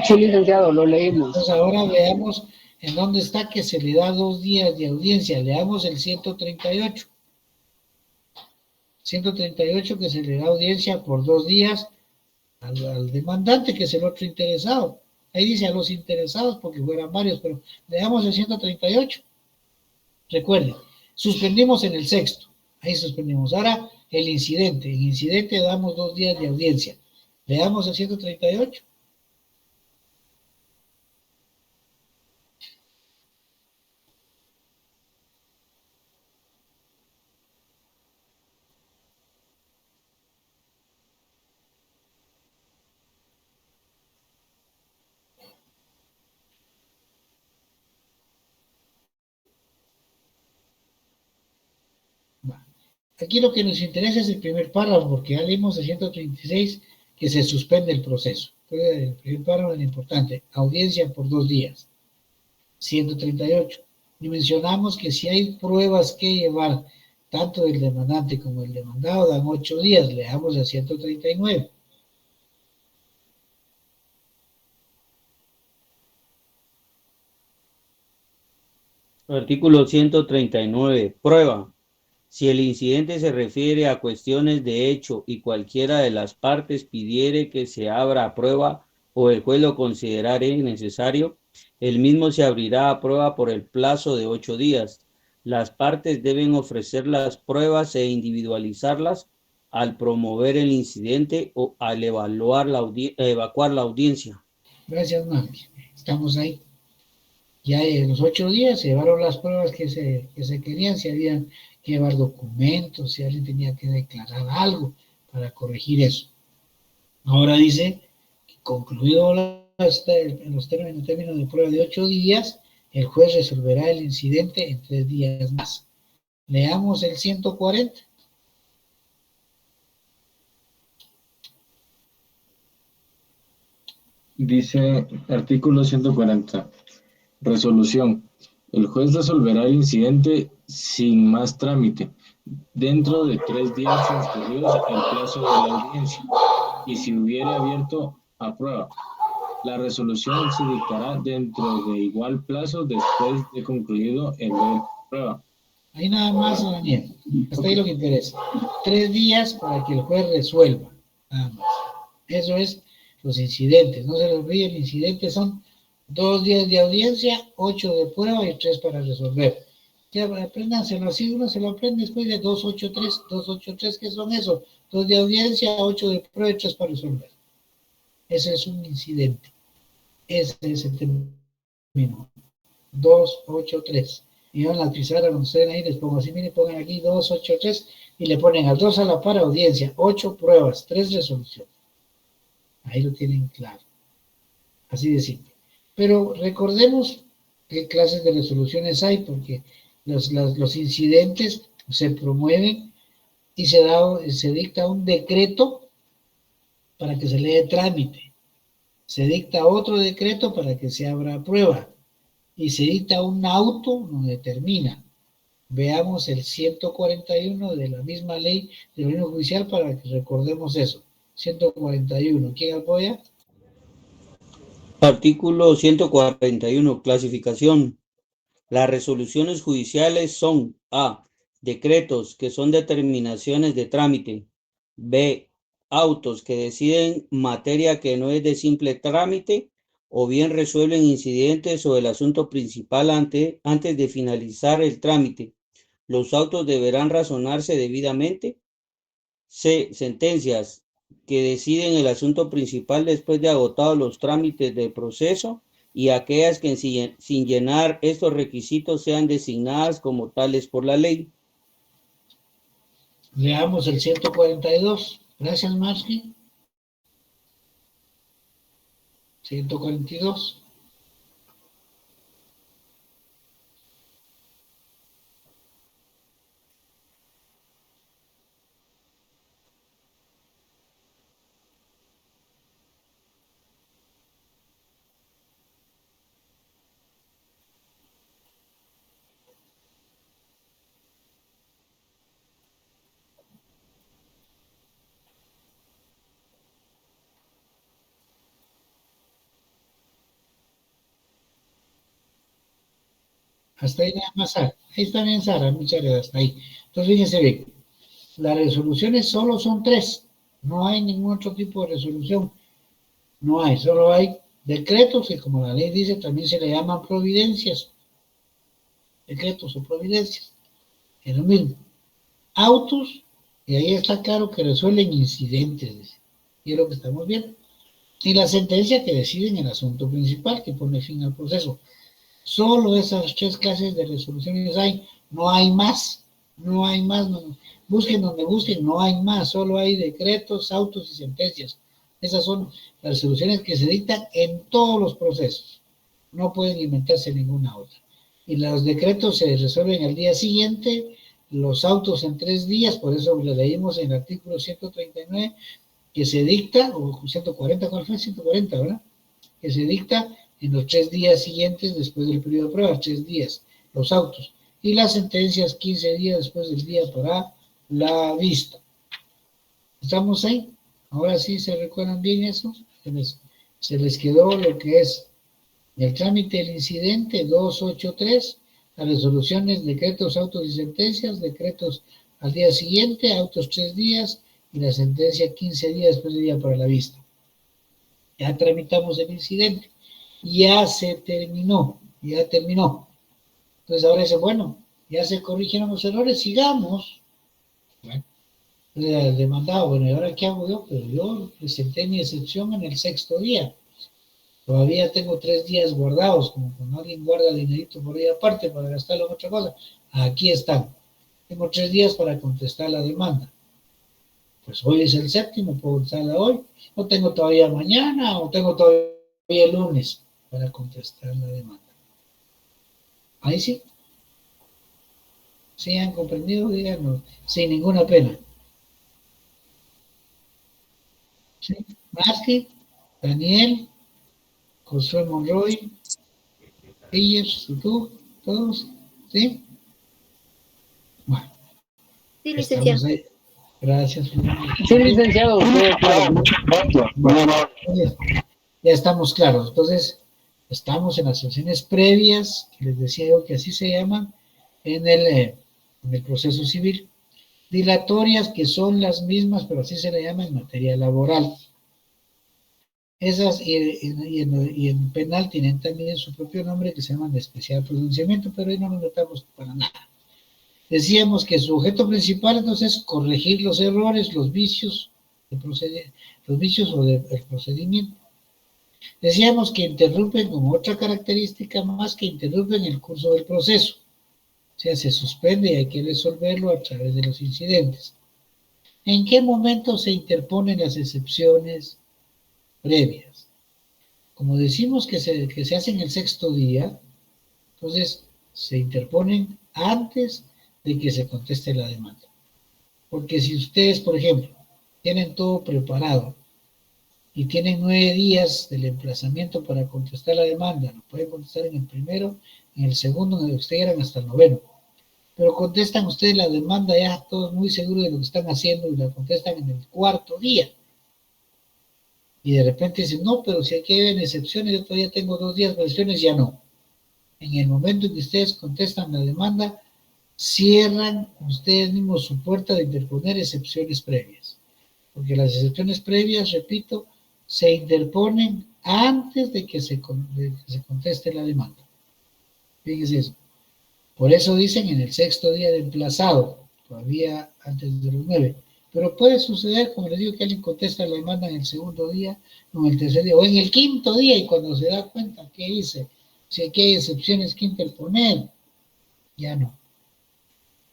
Sí, licenciado, lo leímos. Entonces ahora veamos en dónde está que se le da 2 días de audiencia. Leamos el 138. 138 que se le da audiencia por 2 días al demandante, que es el otro interesado. Ahí dice a los interesados porque fueran varios, pero leamos el 138. Recuerden, suspendimos en el sexto. Ahí suspendimos. Ahora el incidente. En incidente damos 2 días de audiencia. Leamos el 138. Aquí lo que nos interesa es el primer párrafo, porque ya leímos el 136 que se suspende el proceso. Entonces, el primer párrafo es importante. Audiencia por 2 días. 138. Y mencionamos que si hay pruebas que llevar, tanto del demandante como del demandado, dan 8 días. Leamos el 139. Artículo 139. Prueba. Si el incidente se refiere a cuestiones de hecho y cualquiera de las partes pidiere que se abra a prueba o el juez lo considerare necesario, el mismo se abrirá a prueba por el plazo de 8 días. Las partes deben ofrecer las pruebas e individualizarlas al promover el incidente o al evacuar la audiencia. Gracias, Martín. Estamos ahí. Ya en los 8 días se llevaron las pruebas que se querían, si habían que llevar documentos, si alguien tenía que declarar algo para corregir eso. Ahora dice que concluido en los términos de prueba de 8 días, el juez resolverá el incidente en 3 días más. Leamos el 140. Dice artículo 140. Resolución. El juez resolverá el incidente sin más trámite, dentro de 3 días transcurridos el plazo de la audiencia, y si hubiere abierto a prueba. La resolución se dictará dentro de igual plazo después de concluido el de prueba. Ahí nada más, Daniel. Hasta ahí lo que interesa. 3 días para que el juez resuelva. Nada más. Eso es los incidentes. No se les olvide, el incidente son 2 días de audiencia, 8 de prueba y 3 para resolver. Ya apréndanselo así, uno se lo aprende después de 283. 283, ¿qué son eso? 2 de audiencia, 8 de prueba y 3 para resolver. Ese es un incidente. Ese es el término. 283. Y van a la pizarra cuando ustedes ahí les pongo así, miren, pongan aquí 283 y le ponen al 2 a la par audiencia, 8 pruebas, 3 resolución. Ahí lo tienen claro. Así de simple. Pero recordemos qué clases de resoluciones hay, porque los incidentes se promueven y se dicta un decreto para que se le dé trámite. Se dicta otro decreto para que se abra prueba. Y se dicta un auto donde termina. Veamos el 141 de la misma ley del orden judicial para que recordemos eso. 141. ¿Quién apoya? Artículo 141. Clasificación. Las resoluciones judiciales son A. Decretos que son determinaciones de trámite. B. Autos que deciden materia que no es de simple trámite o bien resuelven incidentes o el asunto principal antes de finalizar el trámite. Los autos deberán razonarse debidamente. C. Sentencias que deciden el asunto principal después de agotados los trámites del proceso y aquellas que sin llenar estos requisitos sean designadas como tales por la ley. Leamos el 142. Gracias, Marsky. 142. Hasta ahí nada más, Sara. Ahí está bien, Sara. Muchas gracias. Hasta ahí. Entonces, fíjense bien. Las resoluciones solo son 3. No hay ningún otro tipo de resolución. No hay. Solo hay decretos que, como la ley dice, también se le llaman providencias. Decretos o providencias. Es lo mismo. Autos, y ahí está claro que resuelven incidentes. Dice. Y es lo que estamos viendo. Y la sentencia que deciden el asunto principal, que pone fin al proceso. Solo esas 3 clases de resoluciones hay, no hay más, no hay más, no. Busquen donde busquen, no hay más, solo hay decretos, autos y sentencias. Esas son las resoluciones que se dictan en todos los procesos, no pueden inventarse ninguna otra. Y los decretos se resuelven al día siguiente, los autos en 3 días, por eso le leímos en el artículo 139, que se dicta, o 140, ¿cuál fue? 140, ¿verdad? Que se dicta en los 3 días siguientes después del periodo de prueba, 3 días, los autos. Y las sentencias 15 días después del día para la vista. ¿Estamos ahí? Ahora sí se recuerdan bien eso. Se les quedó lo que es el trámite del incidente 283, las resoluciones, decretos, autos y sentencias, decretos al día siguiente, autos 3 días y la sentencia 15 días después del día para la vista. Ya tramitamos el incidente. Ya se terminó, ya terminó. Entonces ahora dice, bueno, ya se corrigieron los errores, sigamos. Bueno, el demandado, bueno, ¿y ahora qué hago yo? Pero yo presenté mi excepción en el 6º día. Todavía tengo 3 días guardados, como cuando alguien guarda dinerito por ahí aparte para gastarlo en otra cosa. Aquí están. Tengo 3 días para contestar la demanda. Pues hoy es el 7º, puedo contestarla hoy. No tengo todavía mañana, o tengo todavía el lunes para contestar la demanda. Ahí sí. ¿Sí han comprendido? Díganos, sin ninguna pena. ¿Sí? Marsky, Daniel, Josué Monroy, Pillers, tú, todos, ¿sí? Bueno. Sí, licenciado. Ahí. Gracias. Sí, licenciado. Ya estamos claros. Entonces, estamos en las sesiones previas, que les decía yo que así se llaman, en el proceso civil. Dilatorias, que son las mismas, pero así se le llama en materia laboral. Esas, y en penal tienen también su propio nombre, que se llaman de especial pronunciamiento, pero ahí no nos metamos para nada. Decíamos que su objeto principal entonces es corregir los errores, los vicios, los vicios o del procedimiento. Decíamos que interrumpen como otra característica más, que interrumpen el curso del proceso. O sea, se suspende y hay que resolverlo a través de los incidentes. ¿En qué momento se interponen las excepciones previas? como decimos que se hace en el 6º día, entonces se interponen antes de que se conteste la demanda. Porque si ustedes, por ejemplo, tienen todo preparado y tienen 9 días del emplazamiento para contestar la demanda, lo pueden contestar en el primero, en el segundo, en el que ustedes llegan hasta el 9º. Pero contestan ustedes la demanda ya todos muy seguros de lo que están haciendo y la contestan en el 4º día. Y de repente dicen, no, pero si aquí hay excepciones, yo todavía tengo 2 días de excepciones, ya no. En el momento en que ustedes contestan la demanda, cierran ustedes mismos su puerta de interponer excepciones previas. Porque las excepciones previas, repito, se interponen antes de que se conteste la demanda. Fíjense eso. Por eso dicen en el 6º día de emplazado, todavía antes de los 9. Pero puede suceder, como les digo, que alguien contesta la demanda en el 2º día, o en el 3er día, o en el 5º día, y cuando se da cuenta, ¿qué dice? Si aquí hay excepciones que interponer, ya no.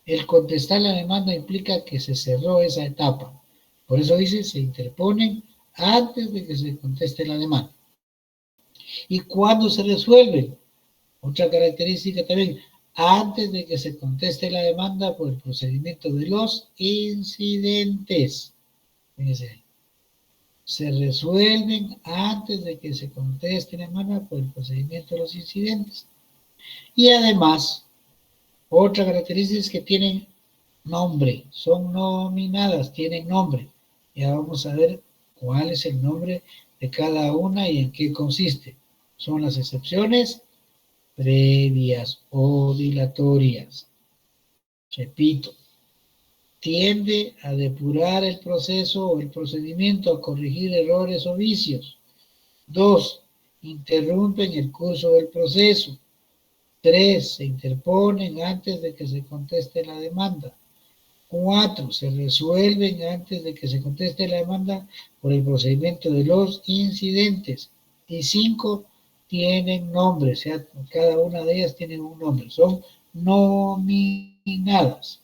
El contestar la demanda implica que se cerró esa etapa. Por eso dice, se interponen antes de que se conteste la demanda. ¿Y cuándo se resuelven? Otra característica también, antes de que se conteste la demanda por el procedimiento de los incidentes. Fíjense, se resuelven antes de que se conteste la demanda por el procedimiento de los incidentes. Y además, otra característica es que tienen nombre, son nominadas, tienen nombre. Ya vamos a ver cuál es el nombre de cada una y en qué consiste. Son las excepciones previas o dilatorias. Repito, tiende a depurar el proceso o el procedimiento, a corregir errores o vicios. 2. Interrumpen el curso del proceso. 3. Se interponen antes de que se conteste la demanda. 4. Se resuelven antes de que se conteste la demanda por el procedimiento de los incidentes. Y 5. Tienen nombre, o sea, cada una de ellas tiene un nombre, son nominadas.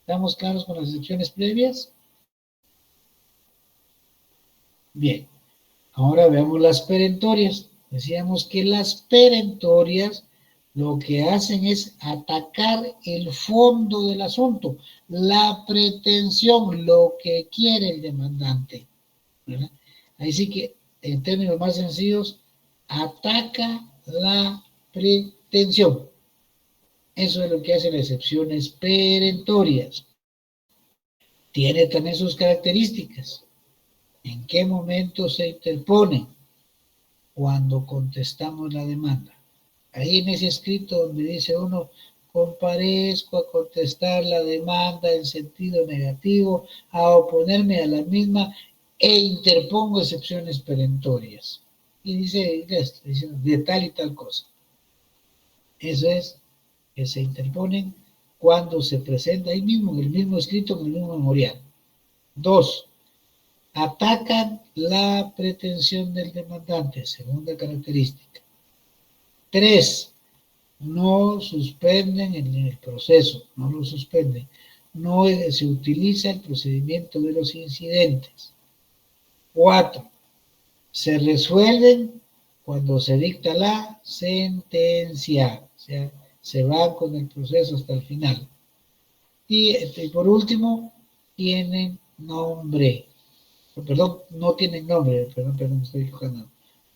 ¿Estamos claros con las excepciones previas? Bien, ahora veamos las perentorias. Decíamos que las perentorias lo que hacen es atacar el fondo del asunto, la pretensión, lo que quiere el demandante, ¿verdad? Ahí sí que, en términos más sencillos, ataca la pretensión. Eso es lo que hacen las excepciones perentorias. Tiene también sus características. ¿En qué momento se interpone? Cuando contestamos la demanda. Ahí en ese escrito donde dice uno, comparezco a contestar la demanda en sentido negativo, a oponerme a la misma e interpongo excepciones perentorias. Y dice de tal y tal cosa. Eso es que se interponen cuando se presenta ahí mismo, en el mismo escrito, en el mismo memorial. 2. Atacan la pretensión del demandante, segunda característica. 3. No suspenden el proceso, no lo suspenden. No se utiliza el procedimiento de los incidentes. 4. Se resuelven cuando se dicta la sentencia, o sea, se van con el proceso hasta el final. Y por último, tienen nombre. Perdón, no tienen nombre, perdón, me estoy equivocando.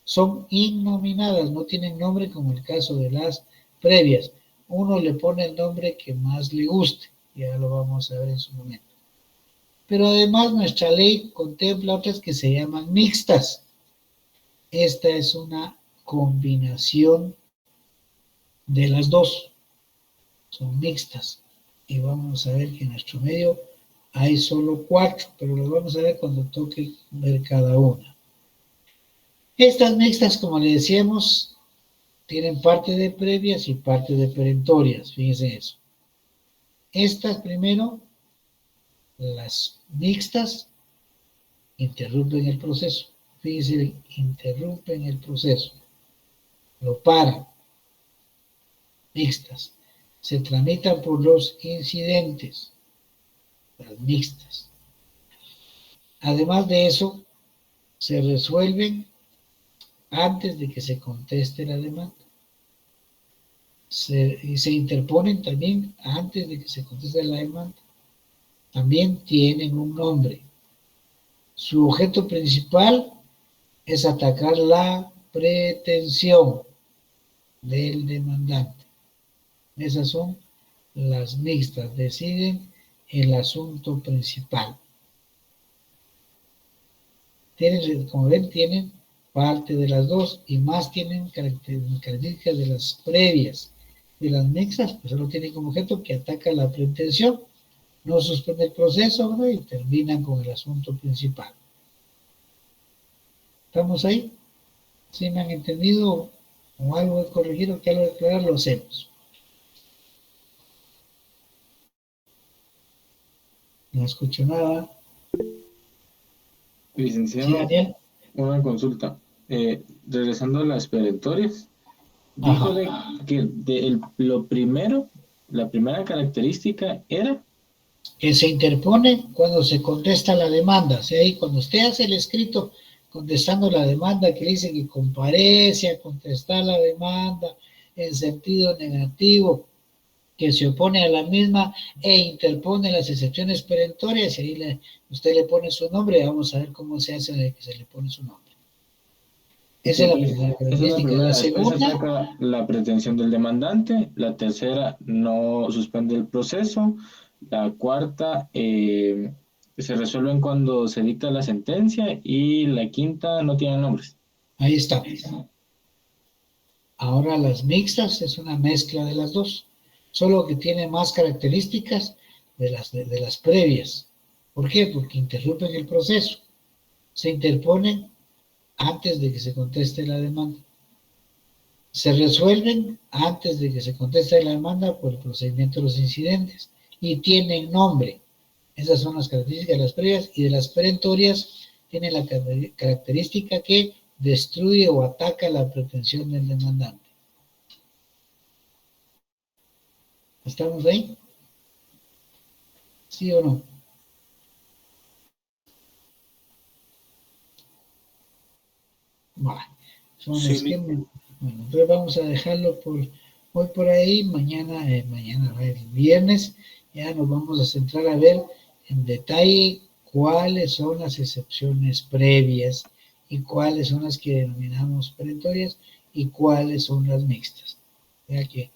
Son innominadas, no tienen nombre como el caso de las previas. Uno le pone el nombre que más le guste, ya lo vamos a ver en su momento. Pero además nuestra ley contempla otras que se llaman mixtas. Esta es una combinación de las dos, son mixtas. Y vamos a ver que en nuestro medio hay solo 4, pero lo vamos a ver cuando toque ver cada una. Estas mixtas, como le decíamos, tienen parte de previas y parte de perentorias, fíjense eso. Estas primero, las mixtas, interrumpen el proceso. Fíjense, interrumpen el proceso. Lo paran. Mixtas. Se tramitan por los incidentes. Las mixtas. Además de eso, se resuelven antes de que se conteste la demanda. Y se interponen también antes de que se conteste la demanda. También tienen un nombre. Su objeto principal es atacar la pretensión del demandante. Esas son las mixtas, deciden el asunto principal. Tienen, como ven, tienen parte de las dos y más tienen características de las previas. De las mixtas, pues solo tienen como objeto que ataca la pretensión, no suspende el proceso, ¿no? Y terminan con el asunto principal. ¿Estamos ahí? Si me han entendido o algo de corregir o que algo de aclarar, lo hacemos. No escucho nada. Licenciado, Sí, Daniel. una consulta. Regresando a las perentorias, díjole que lo primero, la primera característica era que se interpone cuando se contesta la demanda. O sea, ahí cuando usted hace el escrito contestando la demanda que dice que comparece a contestar la demanda en sentido negativo, que se opone a la misma e interpone las excepciones perentorias, y ahí usted le pone su nombre, vamos a ver cómo se hace de que se le pone su nombre. Esa es la primera característica. La segunda, ataca la pretensión del demandante. La tercera, no suspende el proceso. La cuarta, se resuelven cuando se dicta la sentencia. Y la quinta, no tiene nombres. Ahí está. Ahora las mixtas es una mezcla de las dos, solo que tiene más características de las previas. ¿Por qué? Porque interrumpen el proceso. Se interponen antes de que se conteste la demanda. Se resuelven antes de que se conteste la demanda por el procedimiento de los incidentes y tienen nombre. Esas son las características de las previas, y de las perentorias tienen la característica que destruye o ataca la pretensión del demandante. ¿Estamos ahí? ¿Sí o no? Bueno, son Sí. esquemas. Bueno, entonces vamos a dejarlo hoy por ahí. Mañana el viernes, ya nos vamos a centrar a ver en detalle cuáles son las excepciones previas y cuáles son las que denominamos perentorias y cuáles son las mixtas. Ya que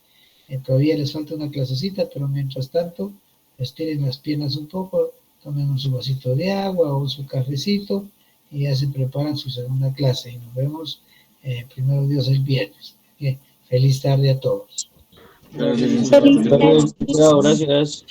todavía les falta una clasecita, pero mientras tanto, estiren las piernas un poco, tomen su vasito de agua o su cafecito y ya se preparan su segunda clase. Y nos vemos primero Dios el viernes. Feliz tarde a todos. Gracias. Gracias.